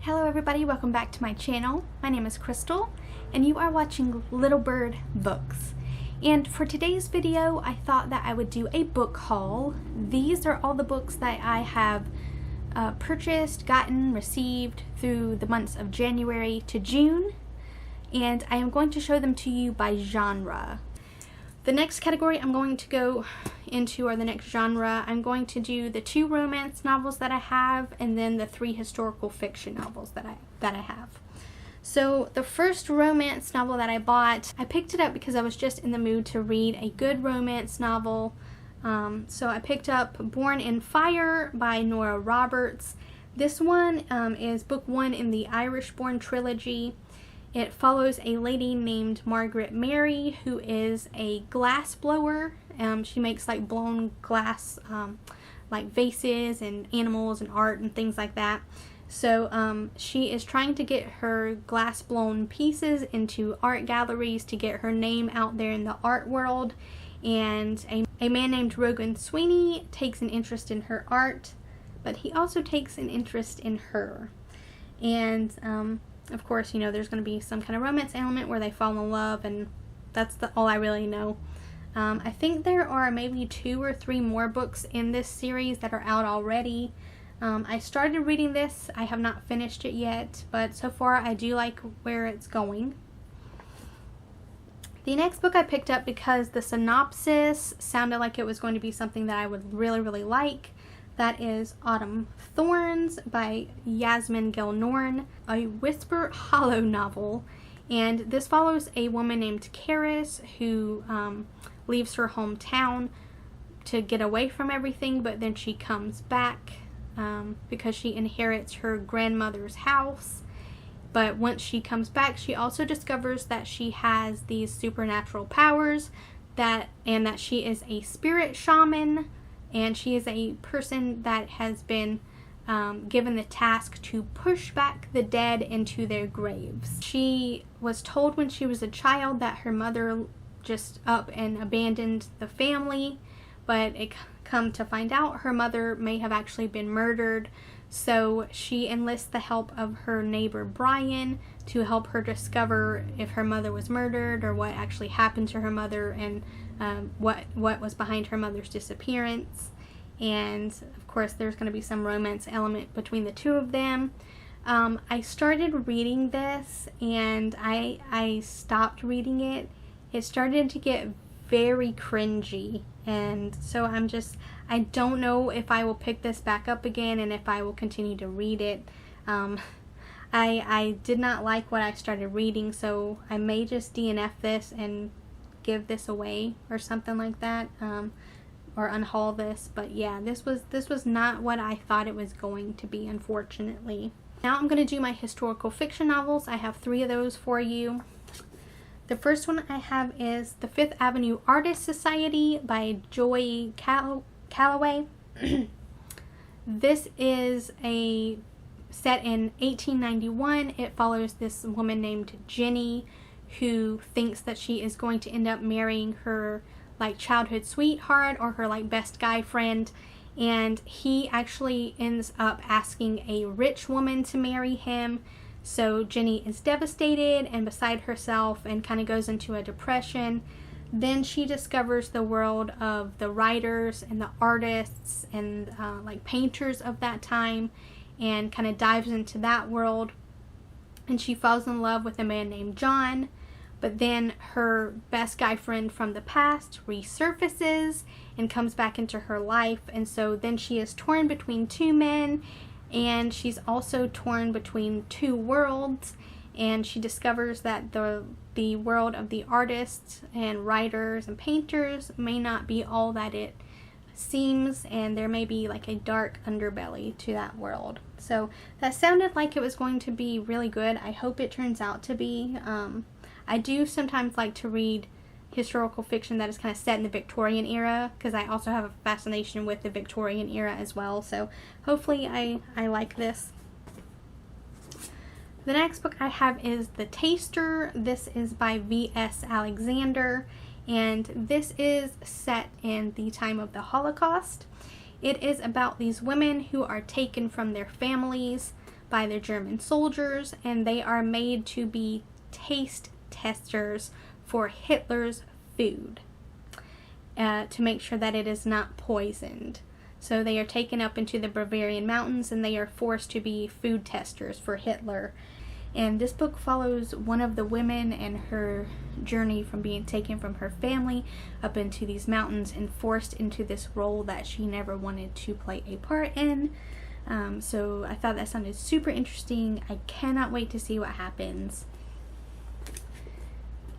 Hello everybody, welcome back to my channel. My name is Crystal and you are watching Little Bird Books. And for today's video, I thought that I would do a book haul. These are all the books that I have purchased, gotten, received through the months of January to June. And I am going to show them to you by genre. The next category I'm going to go into, or the next genre, I'm going to do the 2 romance novels that I have, and then the 3 historical fiction novels that I have. So the first romance novel that I bought, I picked it up because I was just in the mood to read a good romance novel. So I picked up Born in Fire by Nora Roberts. This one is book 1 in the Irish Born trilogy. It follows a lady named Margaret Mary who is a glass blower. She makes like blown glass, like vases and animals and art and things like that. So she is trying to get her glass blown pieces into art galleries to get her name out there in the art world. And a man named Rogan Sweeney takes an interest in her art, but he also takes an interest in her. And of course, you know, there's going to be some kind of romance element where they fall in love, and that's all I really know. I think there are maybe 2 or 3 more books in this series that are out already. I started reading this. I have not finished it yet, but so far I do like where it's going. The next book I picked up because the synopsis sounded like it was going to be something that I would really like. That is Autumn Thorns by Yasmin Gilnorn, a Whisper Hollow novel. And this follows a woman named Karis who leaves her hometown to get away from everything, but then she comes back because she inherits her grandmother's house. But once she comes back, she also discovers that she has these supernatural powers, and that she is a spirit shaman. And she is a person that has been given the task to push back the dead into their graves. She was told when she was a child that her mother just up and abandoned the family, but it come to find out her mother may have actually been murdered. So she enlists the help of her neighbor Brian to help her discover if her mother was murdered or what actually happened to her mother, and what was behind her mother's disappearance. And of course there's going to be some romance element between the 2 of them. I started reading this and I stopped reading it. It started to get very cringy, and so I don't know if I will pick this back up again and if I will continue to read it. I did not like what I started reading, so I may just DNF this and give this away or something like that, or unhaul this. But yeah, this was not what I thought it was going to be, unfortunately. Now I'm going to do my historical fiction novels. I have 3 of those for you. The first one I have is The Fifth Avenue Artist Society by Joy Calloway. This is set in 1891. It follows this woman named Jenny who thinks that she is going to end up marrying her like childhood sweetheart or her like best guy friend, and he actually ends up asking a rich woman to marry him. So Jenny is devastated and beside herself and kind of goes into a depression. Then she discovers the world of the writers and the artists and like painters of that time, and kind of dives into that world. And she falls in love with a man named John. But then her best guy friend from the past resurfaces and comes back into her life. And so then she is torn between 2 men, and she's also torn between 2 worlds. And she discovers that the world of the artists and writers and painters may not be all that it seems, and there may be like a dark underbelly to that world. So that sounded like it was going to be really good. I hope it turns out to be. I do sometimes like to read historical fiction that is kind of set in the Victorian era, because I also have a fascination with the Victorian era as well. So hopefully I like this. The next book I have is The Taster. This is by V.S. Alexander, and this is set in the time of the Holocaust. It is about these women who are taken from their families by the German soldiers, and they are made to be taste testers for Hitler's food to make sure that it is not poisoned. So they are taken up into the Bavarian mountains and they are forced to be food testers for Hitler. And this book follows one of the women and her journey from being taken from her family up into these mountains and forced into this role that she never wanted to play a part in. So I thought that sounded super interesting. I cannot wait to see what happens.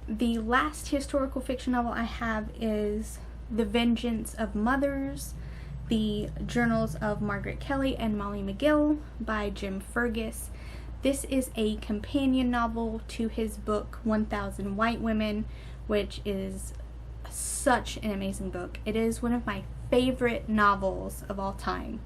The last historical fiction novel I have is The Vengeance of Mothers, The Journals of Margaret Kelly and Molly McGill by Jim Fergus. This is a companion novel to his book 1000 White Women, which is such an amazing book. It is one of my favorite novels of all time.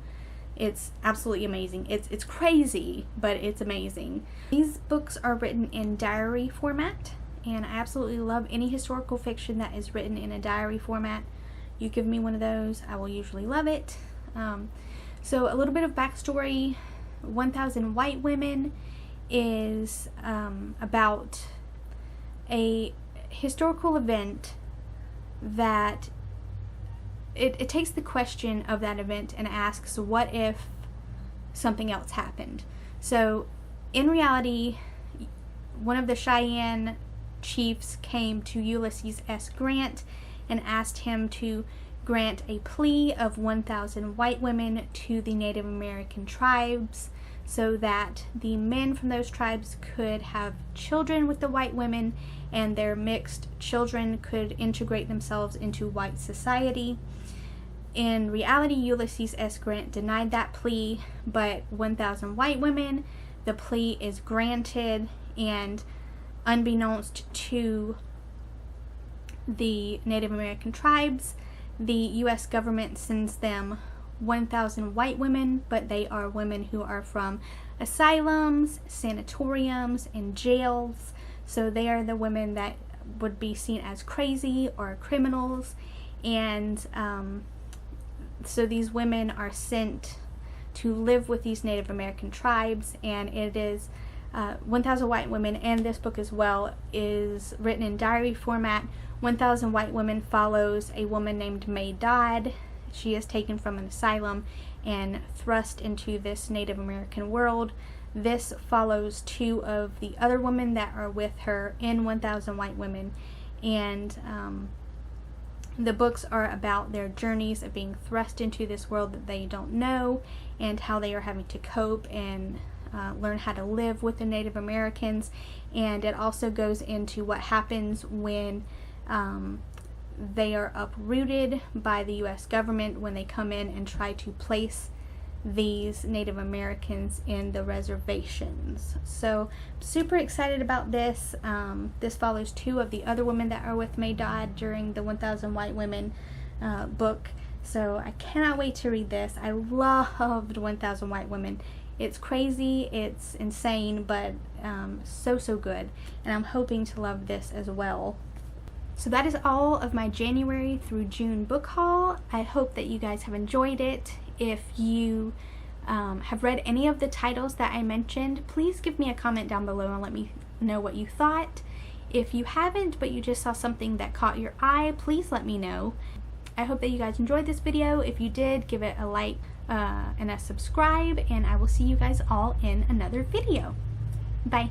It's absolutely amazing. It's crazy, but it's amazing. These books are written in diary format, and I absolutely love any historical fiction that is written in a diary format. You give me one of those, I will usually love it. So a little bit of backstory. 1000 White Women is about a historical event that it takes the question of that event and asks, what if something else happened? So in reality, one of the Cheyenne chiefs came to Ulysses S. Grant and asked him to grant a plea of 1,000 white women to the Native American tribes so that the men from those tribes could have children with the white women and their mixed children could integrate themselves into white society. In reality, Ulysses S. Grant denied that plea, but 1,000 White Women, the plea is granted, and unbeknownst to the Native American tribes, the U.S. government sends them 1,000 white women, but they are women who are from asylums, sanatoriums, and jails. So they are the women that would be seen as crazy or criminals. And so these women are sent to live with these Native American tribes, and it is 1,000 White Women, and this book as well is written in diary format. 1,000 White Women follows a woman named May Dodd. She is taken from an asylum and thrust into this Native American world. This follows two of the other women that are with her in 1,000 White Women, and the books are about their journeys of being thrust into this world that they don't know and how they are having to cope and learn how to live with the Native Americans. And it also goes into what happens when they are uprooted by the U.S. government when they come in and try to place these Native Americans in the reservations. So super excited about this. This follows two of the other women that are with May Dodd during the 1,000 White Women book. So I cannot wait to read this. I loved 1,000 White Women. It's crazy, it's insane, but so good. And I'm hoping to love this as well. So that is all of my January through June book haul. I hope that you guys have enjoyed it. If you have read any of the titles that I mentioned, please give me a comment down below and let me know what you thought. If you haven't, but you just saw something that caught your eye, please let me know. I hope that you guys enjoyed this video. If you did, give it a like and a subscribe, and I will see you guys all in another video. Bye.